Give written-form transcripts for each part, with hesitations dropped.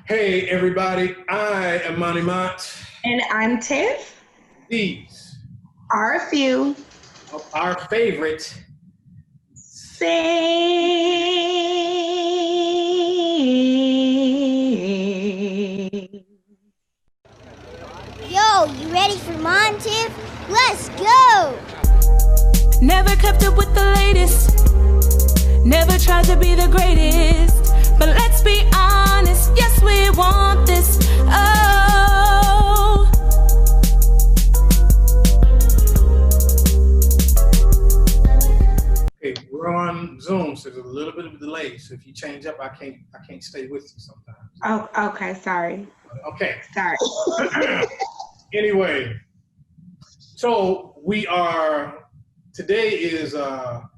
Hey everybody, I am Monty Mont. And I'm Tiff. These Are a few of our favorite sing. Yo, you ready for Mon Tiff? Let's go! Never kept up with the latest. Never tried to be the greatest. But let's be honest, yes, we want this. Oh. Okay, we're on Zoom, so there's a little bit of a delay. So if you change up, I can't stay with you sometimes. Oh, okay, sorry. Okay. Sorry. Anyway, so today is I'll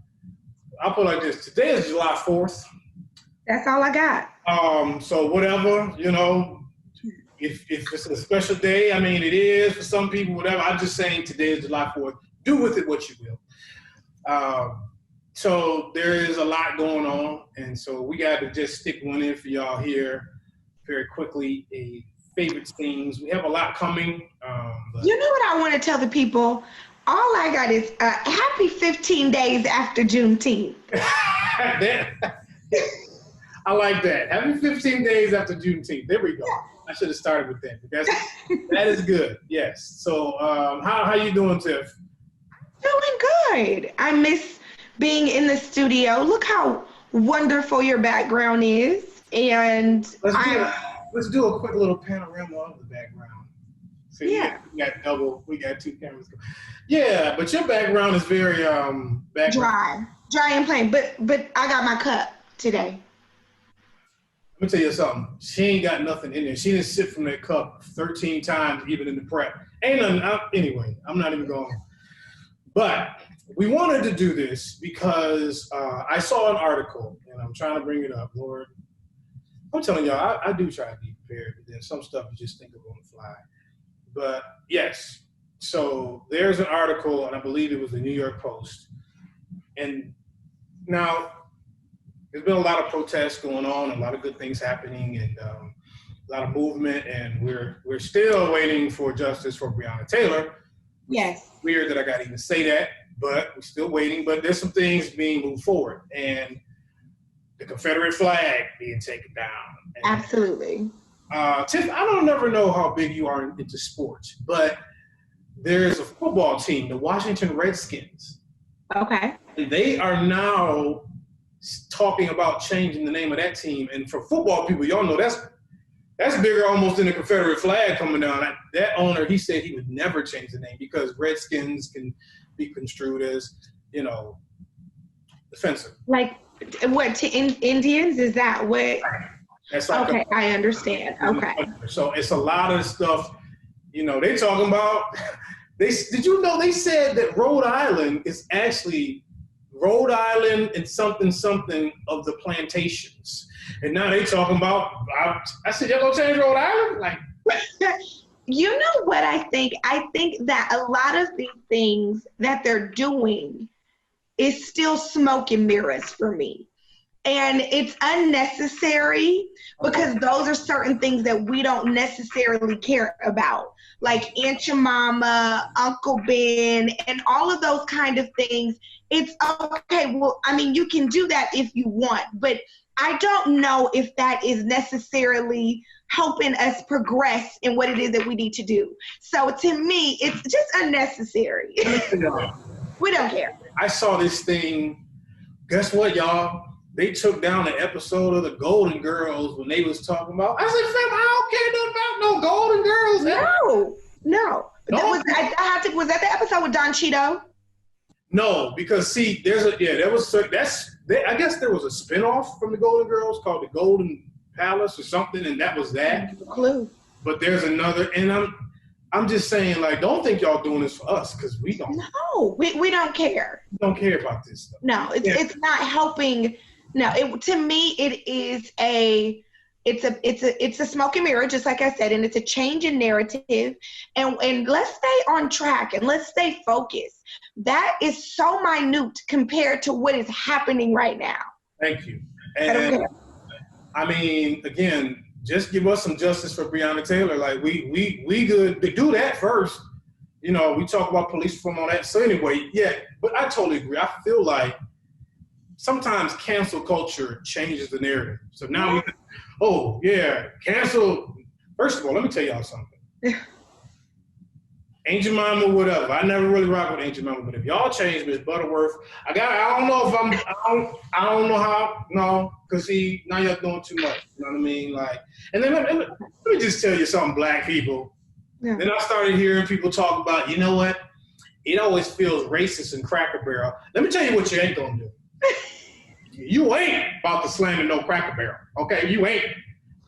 put it like this. Today is July 4th. That's all I got. So whatever, if it's a special day, I mean, it is for some people, whatever. I'm just saying today is July 4th. Do with it what you will. So there is a lot going on, and so we got to just stick one in for y'all here very quickly. A favorite things. We have a lot coming. You know what I want to tell the people? All I got is happy 15 days after Juneteenth. I like that. Happy 15 days after Juneteenth. There we go. I should have started with that. That is good. Yes. So how you doing, Tiff? Doing good. I miss being in the studio. Look how wonderful your background is. And let's do a quick little panorama of the background. So yeah. We got two cameras. Yeah, but your background is very dry and plain. But I got my cup today. Let me tell you something. She ain't got nothing in there. She didn't sip from that cup 13 times, even in the prep. Ain't nothing. Anyway, I'm not even going. But we wanted to do this because I saw an article, and I'm trying to bring it up, Lord. I'm telling y'all, I do try to be prepared, but then some stuff you just think of on the fly. But yes, so there's an article, and I believe it was the New York Post. And now, there's been a lot of protests going on, a lot of good things happening, and a lot of movement, and we're still waiting for justice for Breonna Taylor. Yes. It's weird that I got to even say that, but we're still waiting. But there's some things being moved forward, and the Confederate flag being taken down. And, absolutely. Tiff, I don't never know how big you are into sports, but there's a football team, the Washington Redskins. Okay. And they are now talking about changing the name of that team. And for football people, y'all know that's bigger almost than the Confederate flag coming down. That owner, he said he would never change the name because Redskins can be construed as, offensive. Like what, to Indians? Is that what? That's like okay, I understand. Okay. So it's a lot of stuff, they talking about. Did you know they said that Rhode Island is actually Rhode Island and something of the plantations. And now they talking about, I said, y'all gonna change Rhode Island? Like, you know what I think? I think that a lot of these things that they're doing is still smoke and mirrors for me. And it's unnecessary because those are certain things that we don't necessarily care about. Like Aunt Jemima, Uncle Ben, and all of those kind of things. It's okay. Well, I mean, you can do that if you want, but I don't know if that is necessarily helping us progress in what it is that we need to do. So to me, it's just unnecessary. We don't care. I saw this thing. Guess what, y'all? They took down an episode of the Golden Girls when they was talking about. I said, fam, I don't care nothing about no Golden Girls. No. Was that the episode with Don Cheeto? No, because see, I guess there was a spinoff from the Golden Girls called the Golden Palace or something, and that was that. Clue. But there's another, and I'm just saying, like, don't think y'all doing this for us because we don't. No, we don't care. We don't care about this stuff. No, it's not helping. No, to me, it is it's a smoke and mirror, just like I said, and it's a change in narrative. And let's stay on track and let's stay focused. That is so minute compared to what is happening right now. Thank you. I don't care. I mean, again, just give us some justice for Breonna Taylor. Like we good to do that first. You know, we talk about police reform on that. So anyway, yeah, but I totally agree. I feel like sometimes cancel culture changes the narrative. So now cancel. First of all, let me tell y'all something. Angel Mama, whatever. I never really rock with Angel Mama, but if y'all change Miss Butterworth, I don't know if I don't know how, no, because now y'all doing too much. You know what I mean? Like, and then let me just tell you something, black people. Yeah. Then I started hearing people talk about, you know what? It always feels racist in Cracker Barrel. Let me tell you what you ain't gonna do. You ain't about to slam in no Cracker Barrel, okay? You ain't.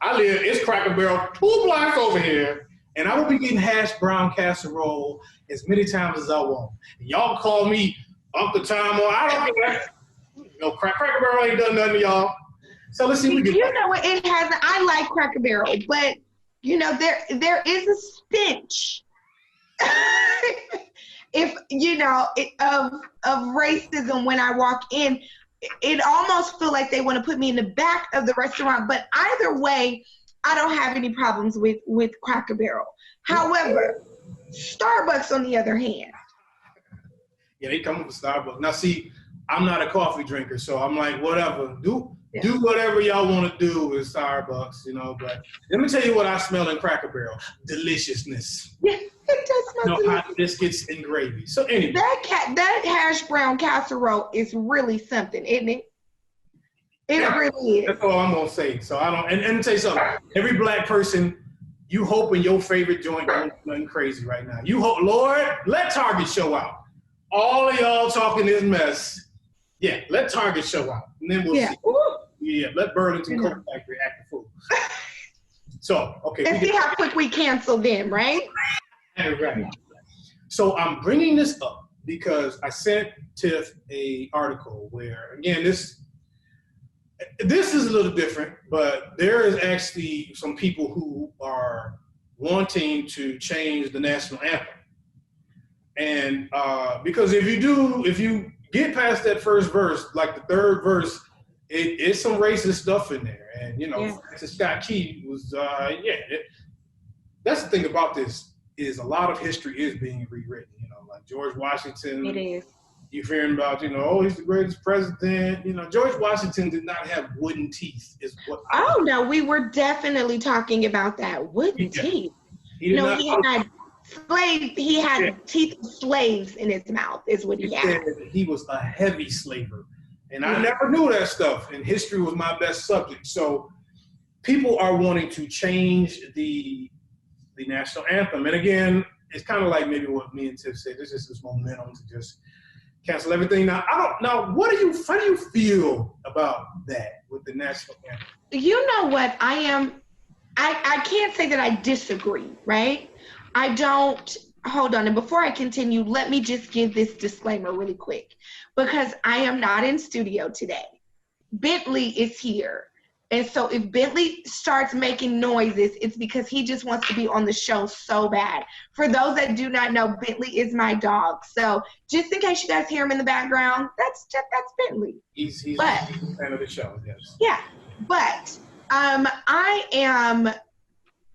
It's Cracker Barrel 2 blocks over here. And I will be getting hash brown casserole as many times as I want. And y'all call me Uncle Tom, or I don't care. You know, Cracker Barrel ain't done nothing to y'all. So let's see. You know what? It has. I like Cracker Barrel, but you know there is a stench. If you know of racism when I walk in, it almost feel like they want to put me in the back of the restaurant. But either way, I don't have any problems with Cracker Barrel. However, Starbucks on the other hand. Yeah, they come with Starbucks. Now see, I'm not a coffee drinker, so I'm like, whatever. Do whatever y'all want to do with Starbucks, you know. But let me tell you what I smell in Cracker Barrel. Deliciousness. Yeah, it does smell delicious. Hot biscuits and gravy. So anyway. That hash brown casserole is really something, isn't it? It really is. That's all I'm gonna say. So I don't. And let me tell you something. Every black person, you hoping your favorite joint don't do nothing crazy right now. You hope, Lord, let Target show out. All of y'all talking this mess. Yeah, let Target show out, and then we'll see. Yeah, let Burlington Coat Factory act the fool. So okay. And see how quick we cancel them, right? Right. So I'm bringing this up because I sent Tiff a article where, again, this is a little different, but there is actually some people who are wanting to change the national anthem. And because if you get past that first verse, like the third verse, it's some racist stuff in there. And, you know, Francis Scott Key was, that's the thing about this, is a lot of history is being rewritten, you know, like George Washington. It is. You're hearing about, you know, oh, he's the greatest president. You know, George Washington did not have wooden teeth. Oh, no, we were definitely talking about that. Wooden teeth. He had teeth of slaves in his mouth, is what he had. He was a heavy slaver. And I never knew that stuff. And history was my best subject. So people are wanting to change the national anthem. And again, it's kind of like maybe what me and Tiff said. There's just this momentum to just cancel everything. Now, how do you feel about that with the national anthem? You know what? I can't say that I disagree, right? I don't, hold on. And before I continue, let me just give this disclaimer really quick, because I am not in studio today. Bentley is here. And so if Bentley starts making noises, it's because he just wants to be on the show so bad. For those that do not know, Bentley is my dog. So just in case you guys hear him in the background, that's Bentley. He's a fan of the show, yes. Yeah, but I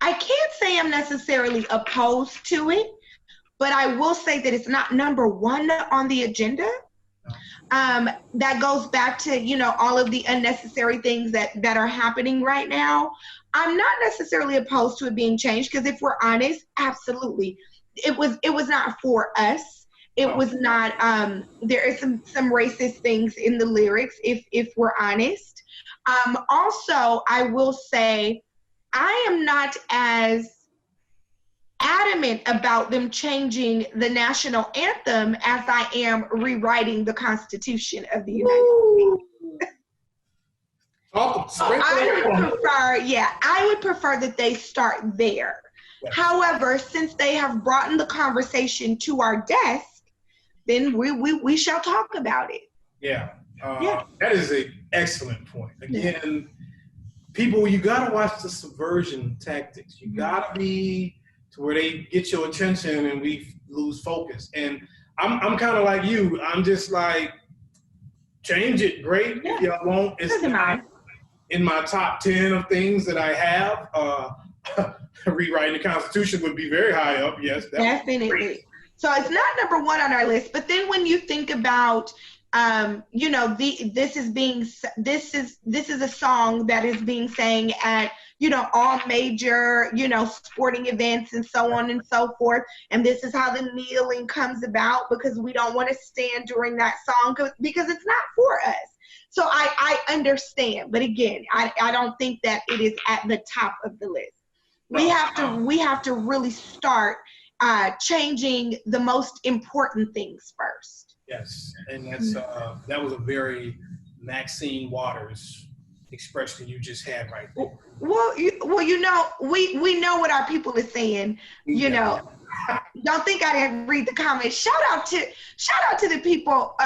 can't say I'm necessarily opposed to it, but I will say that it's not number one on the agenda. That goes back to, you know, all of the unnecessary things that are happening right now. I'm not necessarily opposed to it being changed, because if we're honest, absolutely. It was not for us. It was not, there is some racist things in the lyrics, if we're honest. Also, I will say, I am not as adamant about them changing the national anthem as I am rewriting the Constitution of the United States. I would prefer that they start there. Yes. However, since they have brought the conversation to our desk, then we shall talk about it. Yeah, that is an excellent point. Again, people, you gotta watch the subversion tactics. You gotta be to where they get your attention and we lose focus. And I'm kind of like you. I'm just like, change it, great. If y'all won't, in my top 10 of things that I have. Rewriting the Constitution would be very high up. Yes, definitely. So it's not number one on our list. But then when you think about, you know, this is a song that is being sang at, you know, all major, you know, sporting events and so on and so forth. And this is how the kneeling comes about, because we don't want to stand during that song because it's not for us. So I understand. But again, I don't think that it is at the top of the list. We have to really start changing the most important things first. Yes, and that's that was a very Maxine Waters expression you just had right there. Well, you know, we know what our people are saying. You know, don't think I didn't read the comments. Shout out to the people,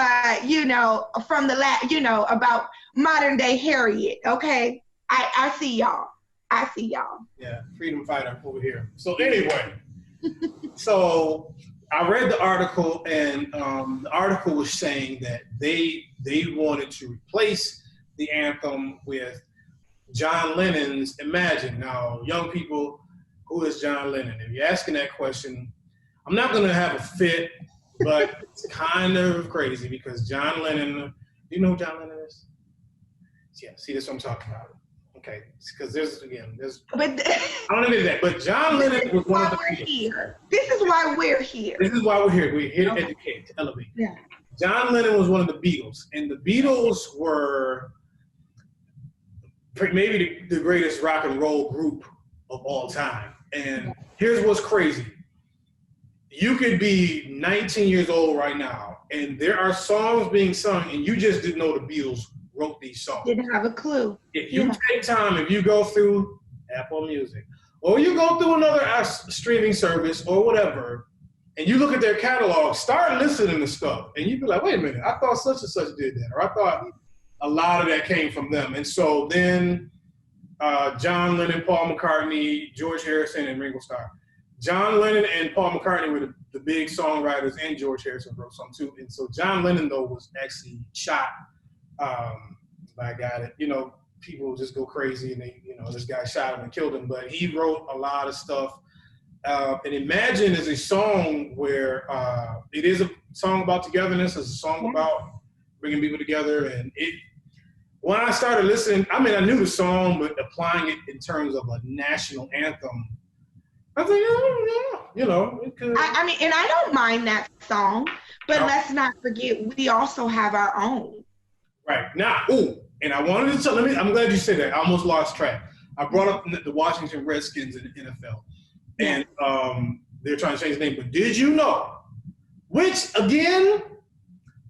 you know, from you know, about modern day Harriet. Okay, I see y'all. Yeah, freedom fighter over here. So anyway, so I read the article, and the article was saying that they wanted to replace the anthem with John Lennon's Imagine. Now, young people, who is John Lennon? If you're asking that question, I'm not going to have a fit, but it's kind of crazy because John Lennon, do you know who John Lennon is? Yeah, see, that's what I'm talking about. Okay, because there's but I don't know that, but John Lennon was one of the here. This is why we're here. We're here to educate, to elevate. Yeah. John Lennon was one of the Beatles, and the Beatles were maybe the greatest rock and roll group of all time. And here's what's crazy. You could be 19 years old right now, and there are songs being sung, and you just didn't know the Beatles wrote these songs. Didn't have a clue. If you take time, if you go through Apple Music, or you go through another streaming service or whatever, and you look at their catalog, start listening to stuff, and you be like, wait a minute, I thought such and such did that, or I thought a lot of that came from them. And so then John Lennon, Paul McCartney, George Harrison, and Ringo Starr. John Lennon and Paul McCartney were the big songwriters, and George Harrison wrote some too. And so John Lennon, though, was actually shot by a guy that, you know, people just go crazy and they, you know, this guy shot him and killed him. But he wrote a lot of stuff. And Imagine is a song where it is a song about togetherness. It's a song about bringing people together. And when I started listening, I mean, I knew the song, but applying it in terms of a national anthem, I was like, yeah, you know. I mean, and I don't mind that song, but let's not forget, we also have our own. Right. Now, and I wanted to tell, I'm glad you said that. I almost lost track. I brought up the Washington Redskins in the NFL. And they're trying to change the name. But did you know, which, again,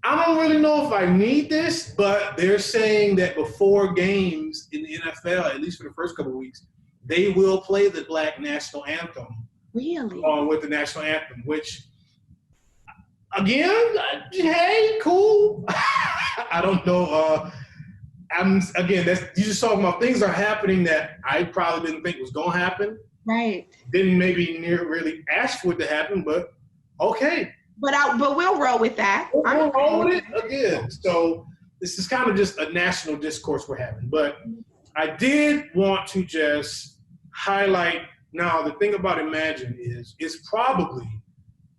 I don't really know if I need this, but they're saying that before games in the NFL, at least for the first couple of weeks, they will play the Black National Anthem. Really? Along with the National Anthem, which, again, hey, cool. I don't know. You just talking about things are happening that I probably didn't think was going to happen. Right. Didn't maybe really ask for it to happen, but okay. But we'll roll with that. We'll roll with it again. So this is kind of just a national discourse we're having. But I did want to just highlight, now the thing about Imagine is it's probably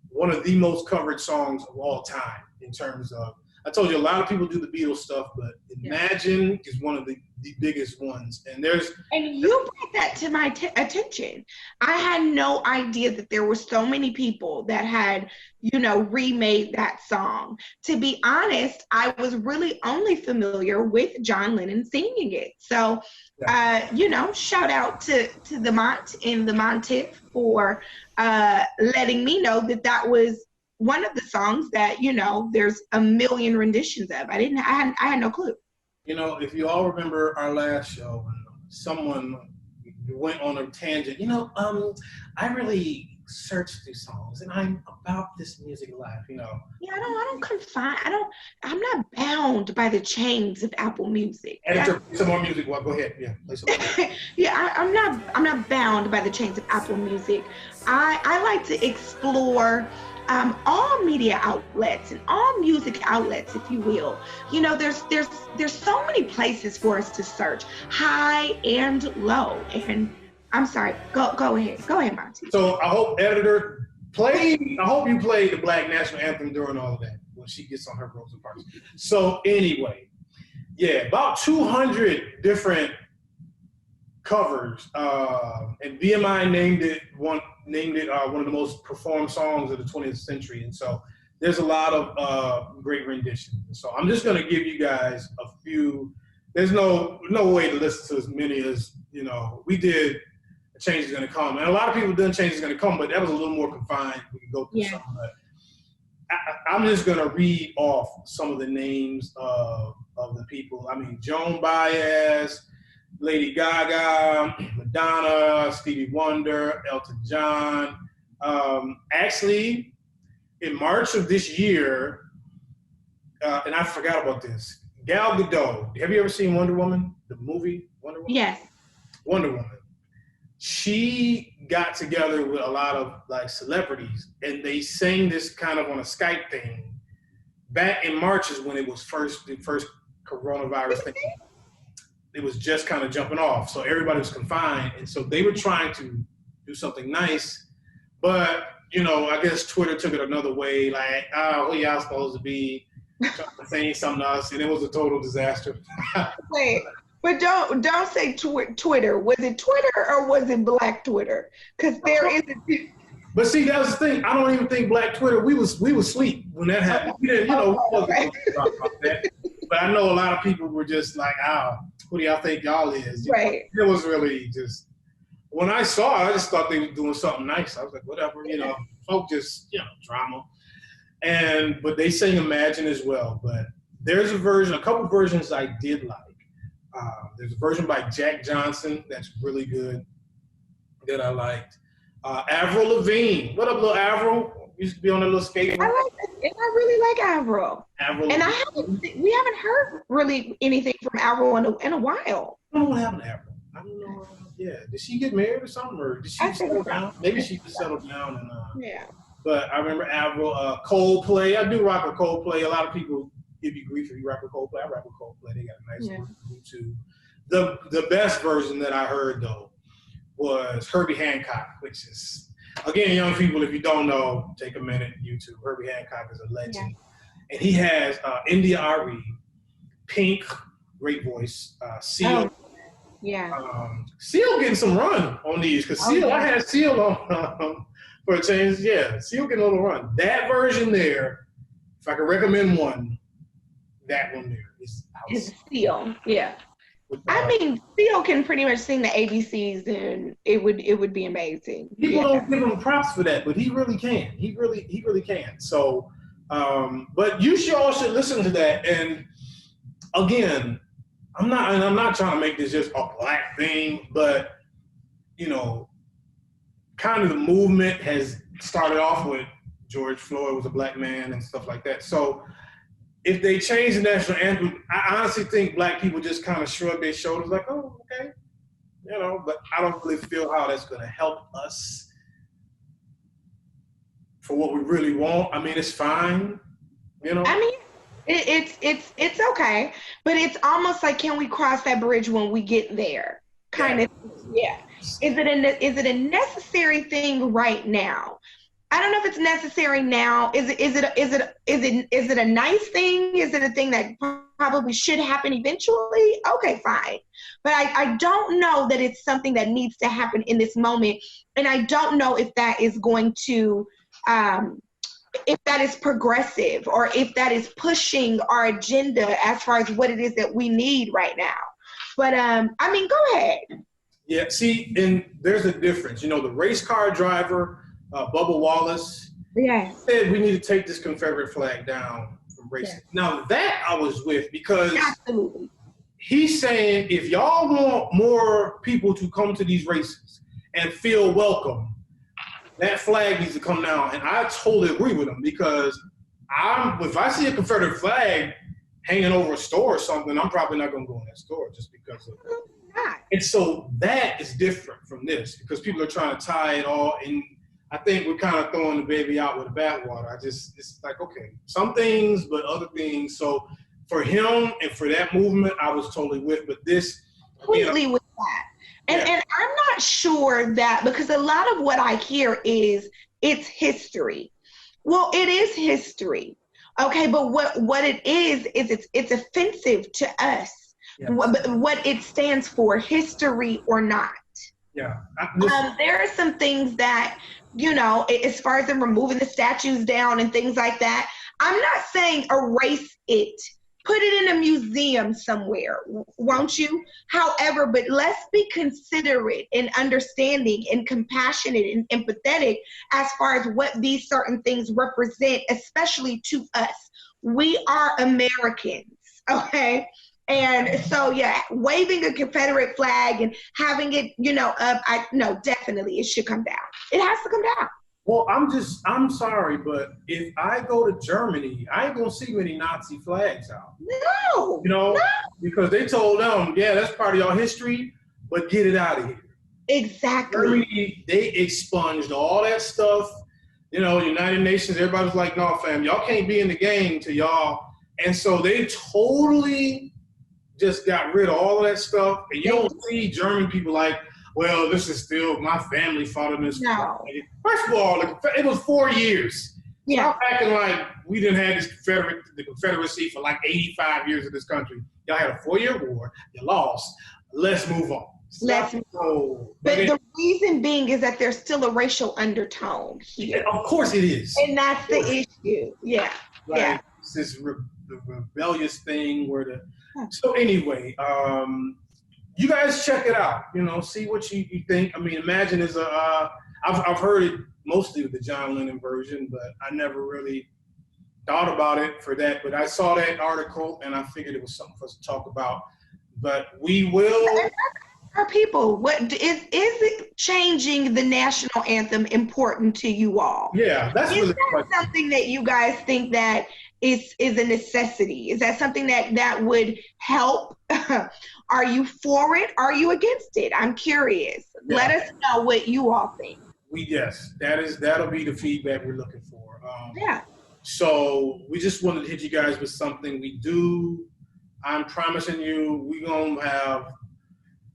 one of the most covered songs of all time in terms of, I told you a lot of people do the Beatles stuff, but Imagine is one of the biggest ones. And you brought that to my attention. I had no idea that there were so many people that had, you know, remade that song. To be honest, I was really only familiar with John Lennon singing it. So, you know, shout out to the Mont and the Montiff for letting me know that was one of the songs that, you know, there's a million renditions of. I had no clue. You know, if you all remember our last show, someone went on a tangent. You know, I really searched through songs, and I'm about this music life. You know. Yeah, I'm not bound by the chains of Apple Music. Play some more music. Well, go ahead. Yeah, play some more. Yeah, I'm not bound by the chains of Apple Music. I like to explore all media outlets and all music outlets, if you will. You know, there's so many places for us to search, high and low. And I'm sorry, go ahead, Monty. So I hope editor I hope you played the Black National Anthem during all of that when she gets on her Rosa Parks. So anyway, yeah, about 200 different covers, and BMI named it one of the most performed songs of the 20th century. And so there's a lot of great renditions. So I'm just going to give you guys a few. There's no way to listen to as many as, you know, we did. A Change Is Going to Come. And a lot of people done Change Is Going to Come, but that was a little more confined. We can go through some. But I'm just going to read off some of the names of the people. I mean, Joan Baez, Lady Gaga, Madonna, Stevie Wonder, Elton John. Actually, in March of this year, and I forgot about this, Gal Gadot. Have you ever seen Wonder Woman, the movie Wonder Woman? Yes. Wonder Woman. She got together with a lot of like celebrities, and they sang this kind of on a Skype thing. Back in March is when it was the first coronavirus thing. It was just kind of jumping off. So everybody was confined. And so they were trying to do something nice. But, you know, I guess Twitter took it another way. Like, who y'all supposed to be? Saying something else. And it was a total disaster. Wait, but don't say Twitter. Was it Twitter or was it Black Twitter? Because there is a... But see, that was the thing. I don't even think Black Twitter, we was asleep when that happened. We didn't, you know, we wasn't talking about that. But I know a lot of people were just like, who do y'all think y'all is? You right. know, it was really just, when I saw it, I just thought they were doing something nice. I was like, whatever, you know, folk just, you know, drama. But they sang Imagine as well. But there's a couple versions I did like. There's a version by Jack Johnson that's really good that I liked. Avril Lavigne. What up, little Avril? Used to be on that little skateboard. I like it, and I really like Avril. Avril. And we haven't heard really anything from Avril in a while. I don't know what happened to Avril. I don't know. Yeah, did she get married or something, or did she settle down? Maybe she just settled down. And yeah. But I remember Avril. Coldplay. I do rock with Coldplay. A lot of people give you grief if you rock with Coldplay. I rock with Coldplay. They got a nice one on YouTube. The best version that I heard though was Herbie Hancock, which is, again, young people, if you don't know, take a minute, YouTube. Herbie Hancock is a legend. Yeah. And he has India Arie, Pink, great voice, Seal. Seal getting some run on these, because Seal, I had Seal on for a change. Yeah, Seal getting a little run. That version there, if I could recommend one, that one there is Seal, yeah. I mean, Theo can pretty much sing the ABCs, and it would be amazing. People don't give him props for that, but he really can. He really can. So, but you all should listen to that. And again, I'm not trying to make this just a Black thing, but you know, kind of the movement has started off with George Floyd was a Black man and stuff like that. So, if they change the national anthem, I honestly think Black people just kind of shrug their shoulders like, oh, okay. You know, but I don't really feel how that's going to help us for what we really want. I mean, it's fine, you know? I mean, it's okay, but it's almost like, can we cross that bridge when we get there? Kind of, yeah. Is it a necessary thing right now? I don't know if it's necessary now. Is it a nice thing? Is it a thing that probably should happen eventually? Okay, fine. But I don't know that it's something that needs to happen in this moment. And I don't know if that is going to, if that is progressive or if that is pushing our agenda as far as what it is that we need right now. But I mean, go ahead. Yeah, see, and there's a difference. You know, the race car driver, Bubba Wallace, said we need to take this Confederate flag down from racing. Yes. Now that I was with, because he's saying if y'all want more people to come to these races and feel welcome, that flag needs to come down. And I totally agree with him, because if I see a Confederate flag hanging over a store or something, I'm probably not going to go in that store just because of it. And so that is different from this, because people are trying to tie it all in. I think we're kind of throwing the baby out with the bathwater. It's like, okay, some things, but other things. So for him and for that movement, I was totally with. But this, completely with that. And I'm not sure that, because a lot of what I hear is it's history. Well, it is history. Okay, but what it is it's offensive to us. Yeah. What it stands for, history or not. Yeah. There are some things that, you know, as far as them removing the statues down and things like that, I'm not saying erase it. Put it in a museum somewhere, won't you? However, but let's be considerate and understanding and compassionate and empathetic as far as what these certain things represent, especially to us. We are Americans, okay? And so, yeah, waving a Confederate flag and having it, you know, up, no, definitely it should come down. It has to come down. Well, I'm sorry, but if I go to Germany, I ain't gonna see many Nazi flags out. No. You know, because they told them, yeah, that's part of your history, but get it out of here. Exactly. Germany, they expunged all that stuff. You know, United Nations, everybody was like, no, fam, y'all can't be in the game to y'all. And so they totally just got rid of all of that stuff. And you don't see German people like, well, this is still, my family fought in this. No. First of all, it was 4 years. Yeah. Stop acting like we didn't have the Confederacy for like 85 years in this country. Y'all had a 4-year war. You lost. Let's move on. But the reason being is that there's still a racial undertone here. Yeah, of course it is. And that's the issue. Yeah. Like, yeah. It's this the rebellious thing where so anyway, you guys check it out, you know, see what you think. I mean, Imagine is I've heard it mostly with the John Lennon version, but I never really thought about it for that. But I saw that article and I figured it was something for us to talk about. But we will. Our people, what is it changing the national anthem important to you all? Yeah, that's really something that you guys think that is a necessity? Is that something that would help? Are you for it? Are you against it? I'm curious. Yeah. Let us know what you all think. Yes, that'll be the feedback we're looking for. Yeah. So we just wanted to hit you guys with something we do. I'm promising you, we're gonna have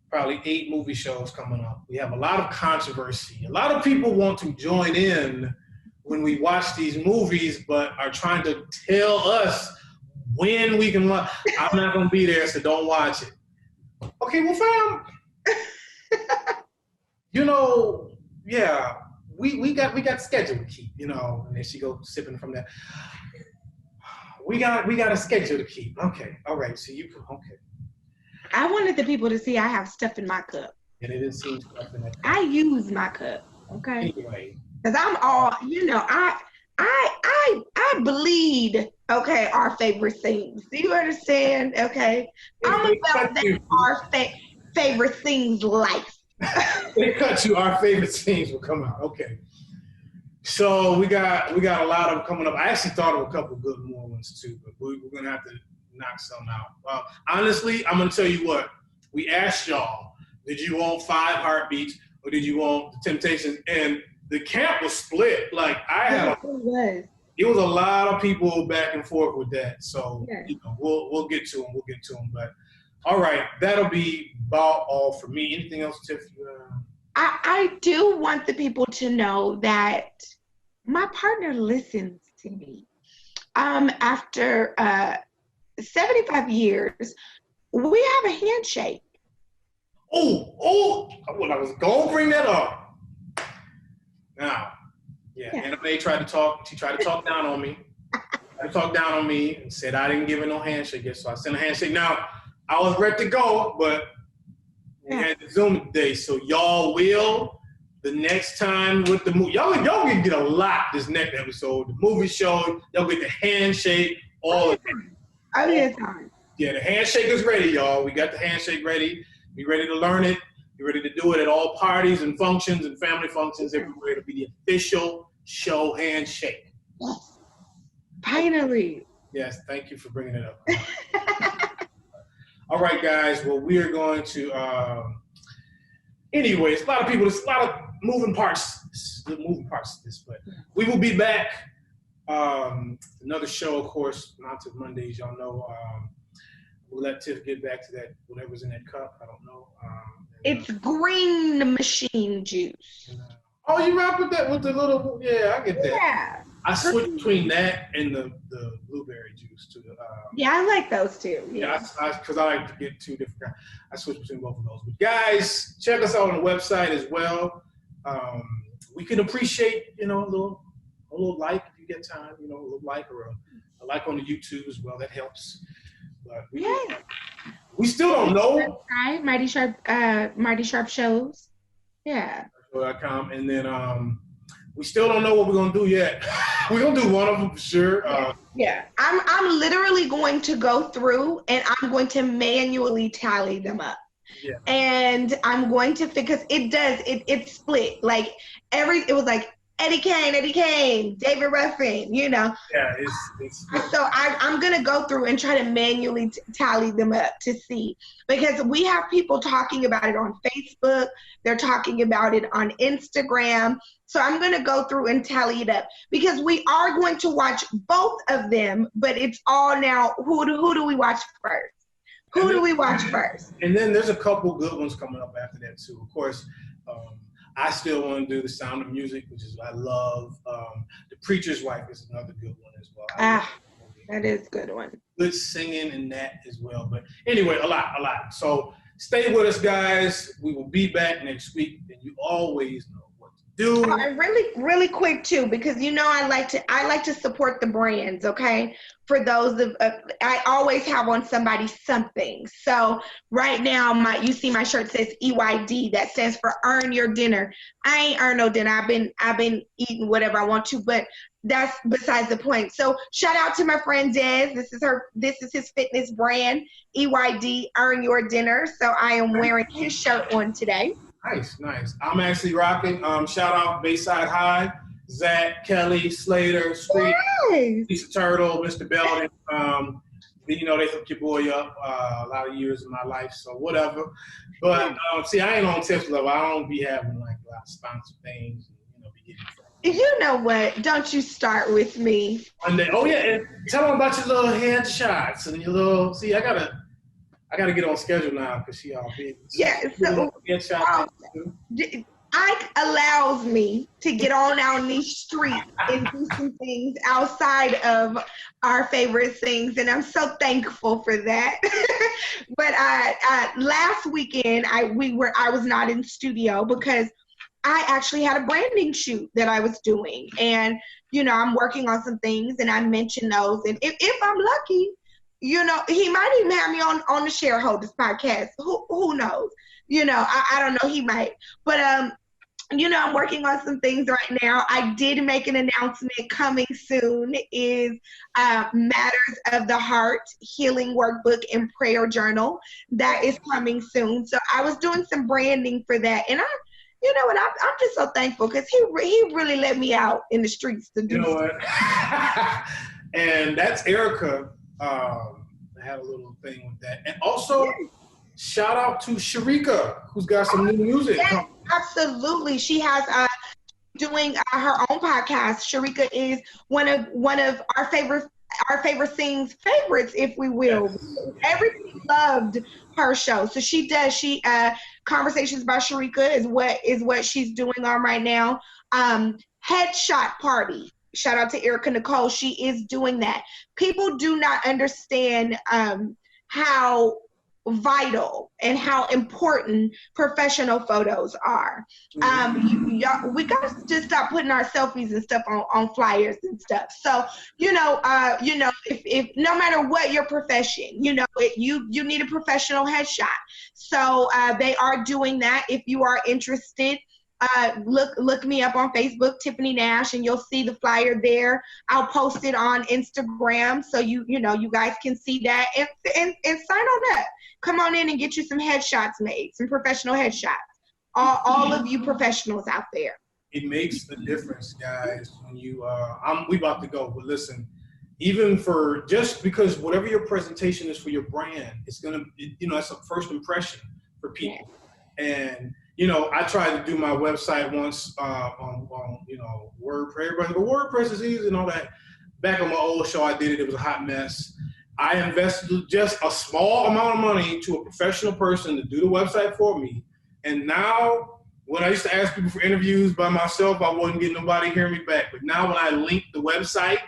probably 8 movie shows coming up. We have a lot of controversy. A lot of people want to join in when we watch these movies, but are trying to tell us when we can watch. I'm not going to be there, so don't watch it. Okay, well, fam, you know, yeah, we got schedule to keep, you know, and then she goes sipping from that. We got a schedule to keep. Okay, all right, so okay. I wanted the people to see I have stuff in my cup. And it didn't seem stuff in that cup. I use my cup, okay? Anyway. Because I'm all, you know, I bleed, okay, our favorite things. Do you understand? Okay. I'm about that our favorite things life. They cut you, our favorite things will come out. Okay. So we got a lot of them coming up. I actually thought of a couple good more ones too, but we're gonna have to knock some out. Honestly, I'm gonna tell you what. We asked y'all, did you want 5 Heartbeats or did you want the Temptations? And the camp was split. Like it was a lot of people back and forth with that. So you know, we'll get to them. But all right, that'll be about all for me. Anything else, Tiff? I do want the people to know that my partner listens to me. After 75 years, we have a handshake. Oh, well, I was going to bring that up. Now, Anna Mae tried to talk down on me. And said I didn't give her no handshake yet, so I sent a handshake. Now, I was ready to go, but we had the Zoom today, so y'all will, the next time with the movie, y'all can get a lot this next episode. The movie show, y'all get the handshake, all of that. I mean, time. Yeah, the handshake is ready, y'all. We got the handshake ready. Be ready to learn it. Be ready to do it at all parties and functions and family functions everywhere. It'll be the official show handshake. Yes. Finally. Yes, thank you for bringing it up. All right, guys. Well, we are going to anyway, it's a lot of people. There's a lot of moving parts to this, but we will be back. Another show, of course, Monty Mondays. Y'all know. We'll let Tiff get back to that. Whatever's in that cup, I don't know. It's green machine juice. Oh, you rock with that with the little? Yeah, I get that. Yeah. I switch between that and the blueberry juice too. Yeah, I like those too. Yeah, because I like to get two different kinds. I switch between both of those. But guys, check us out on the website as well. We can appreciate, a little like if you get time, a little like or a like on the YouTube as well. That helps. But we still don't know. Right, Mighty Sharp shows. Yeah. And then we still don't know what we're gonna do yet. We're gonna do one of them for sure. Yeah. I'm literally going to go through and I'm going to manually tally them up. Yeah. And I'm going to, because it's split. Like it was like Eddie Kane, David Ruffin, Yeah, it's so I'm going to go through and try to manually tally them up to see, because we have people talking about it on Facebook. They're talking about it on Instagram. So I'm going to go through and tally it up, because we are going to watch both of them, but it's all now, who do we watch first? Who do we watch first? And then there's a couple good ones coming up after that too. Of course, I still want to do The Sound of Music, which is what I love. The Preacher's Wife is another good one as well. That is a good one. Good singing in that as well. But anyway, a lot. So stay with us, guys. We will be back next week, and you always know what to do. Really quick too, because I like to support the brands. Okay, for those I always have on somebody something. So right now, you see my shirt says EYD. That stands for Earn Your Dinner. I ain't earned no dinner. I've been eating whatever I want to, but that's besides the point. So shout out to my friend Des. This is his fitness brand, EYD, Earn Your Dinner. So I am wearing his shirt on today. Nice. I'm actually rocking. Shout out Bayside High, Zach, Kelly, Slater, Street, Lisa Turtle, Mr. Belden. They hooked your boy up a lot of years of my life, so whatever. But see, I ain't on Tiff's level. I don't be having like a lot of sponsored things, and, be getting. You know what? Don't you start with me. And tell them about your little headshots and your little. See, I gotta get on schedule now because she all big. Yeah, so Ike allows me to get on out in these streets and do some things outside of our favorite things, and I'm so thankful for that. But last weekend I was not in studio because I actually had a branding shoot that I was doing, and I'm working on some things, and I mentioned those, and if I'm lucky, he might even have me on the Shareholders podcast. Who knows? I don't know. He might. But, I'm working on some things right now. I did make an announcement coming soon is Matters of the Heart Healing Workbook and Prayer Journal. That is coming soon. So I was doing some branding for that. And I'm just so thankful because he really let me out in the streets to do what? And that's Erica. I had a little thing with that. And also, shout out to Sharika, who's got some new music. Yes, absolutely. She has doing her own podcast. Sharika is one of our favorites, if we will. Yes. Everybody loved her show. So she Conversations by Sharika is what she's doing on right now. Headshot Party. Shout out to Erica Nicole. She is doing that. People do not understand how vital and how important professional photos are. We got to stop putting our selfies and stuff on flyers and stuff. So, if no matter what your profession, you need a professional headshot. So they are doing that. If you are interested, look me up on Facebook, Tiffany Nash, and you'll see the flyer there. I'll post it on Instagram so you guys can see that and sign on up. Come on in and get you some headshots made, some professional headshots. All of you professionals out there. It makes a difference, guys. When we about to go, but listen, even just because whatever your presentation is for your brand, it's it's a first impression for people, and I tried to do my website once on WordPress. But WordPress is easy and all that. Back on my old show, I did it. It was a hot mess. I invested just a small amount of money to a professional person to do the website for me. And now, when I used to ask people for interviews by myself, I wasn't getting nobody hearing me back. But now when I link the website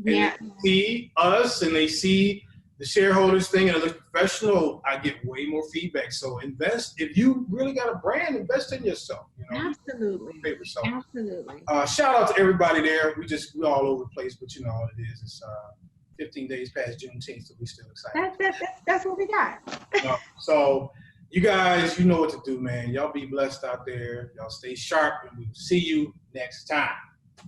and they see us and they see the shareholders thing and it looks professional, I get way more feedback. So invest. If you really got a brand, invest in yourself. Absolutely. So, absolutely. Shout out to everybody there. We're all over the place, but you know what it is. It's 15 days past Juneteenth, so we still excited. That's what we got. So you guys, you know what to do, man. Y'all be blessed out there. Y'all stay sharp, and we'll see you next time.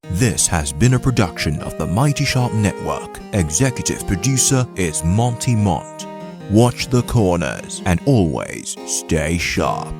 This has been a production of the Mighty Sharp Network. Executive producer is Monty Mont. Watch the corners and always stay sharp.